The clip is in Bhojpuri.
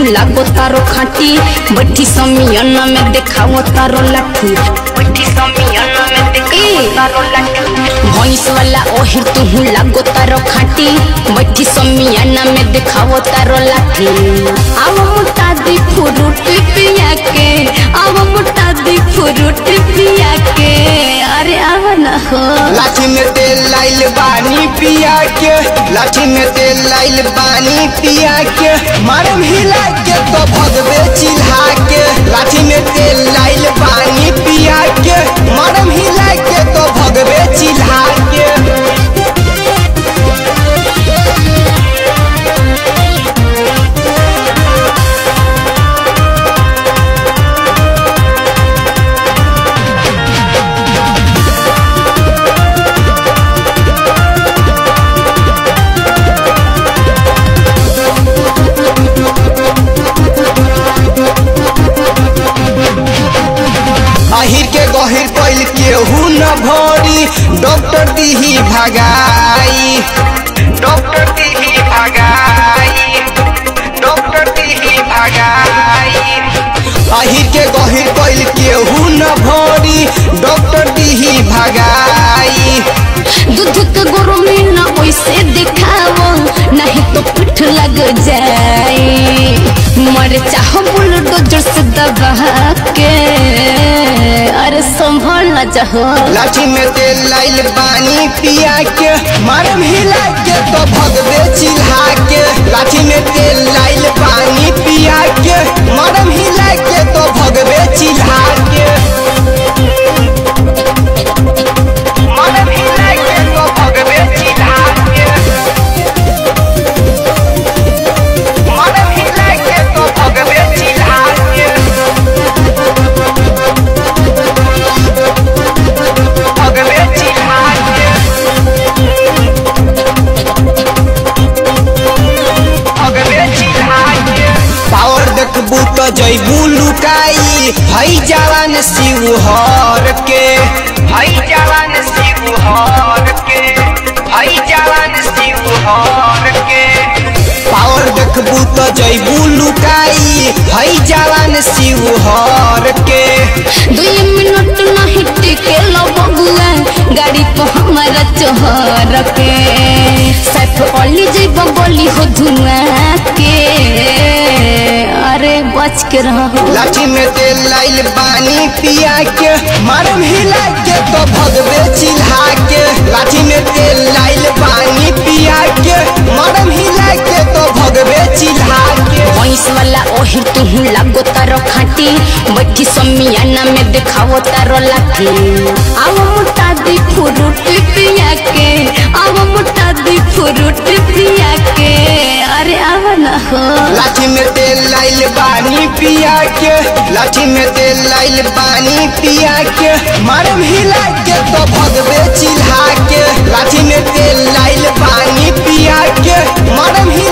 तू लागो तारो खाटी बैठी समियाना में देखाओ तारो लाठी बैठी समियाना में देखाओ तारो लाठी भैंस वाला ओहिर तू लागो तारो खाटी बैठी समियाना में देखाओ तारो लाठी आओ मोटा दी फ्रूट पिया के आओ मोटा दी फ्रूट पिया के अरे आवा ना हो लाठी में तेल लाइल पानी पिया के लाठी में तेल लाइल पानी पिया के मारम हिला के तो भगवे चिल्हा के लाठी में तेल लाइल पानी पिया के मारम हिला के तो भगवे चिल्हा के अहिर के गहिर कैल केहू न भरी डॉक्टर दीही भगाई डॉक्टर दीही भगाई डॉक्टर दीही भगाई अहिर के गहिर कैल केहू न भरी डॉक्टर दीही भगाई दूध के गोरू में ना वैसे दिखाओ नहीं तो पिठ लग जाए मर चाहो बुलडोजर से दबा के अरे संभल ना चाहो लाठी में तेल लाइल पानी पिया के मारम हिला के तो भगवे चिल्हा के लाठी में तेल लाइल पानी पिया के मारम हिला के तो भगवे चिल्हा के मारम हिला के तो भगवे चिल्हा के मारम हिला के तो भगवे चिल्हा के भगवे चिल्हा के भगवे चिल्हा के पावर देखबू तो जैबू लुकाई हई जवान शिवहर के हई जवान शिवहर के हई जवान शिवहर के पावर देखबू तो जैबू लुकाई हई जवान शिवहर के 2 मिनट नहीं टिके लो बबुआ गाड़ी पे हमारा चोहर के सैफ अली जइब बोली हो धुआं के अरे बच के रहो लाठी में तेल लाइल पानी पिया के मारम हिला के तो भगवे चिल्हा के लाठी में तेल लाइल पानी पिया के मारम हिला के तो भगवे चिल्हा के भैंस वाला ओहिर तू लागो तारो खाटी बैठी समियाना में देखाओ तारो लाठी आओ मोटा दी फ्रूट पिया के आओ मोटा दी फ्रूट पिया के अरे आवा ना हो लाठी में तेल लाइल पानी पिया के लाठी में तेल लाइल पानी पिया के मारम हिला के तो भगवे चिल्हा के लाठी में तेल लाइल पानी पिया के मारम हिला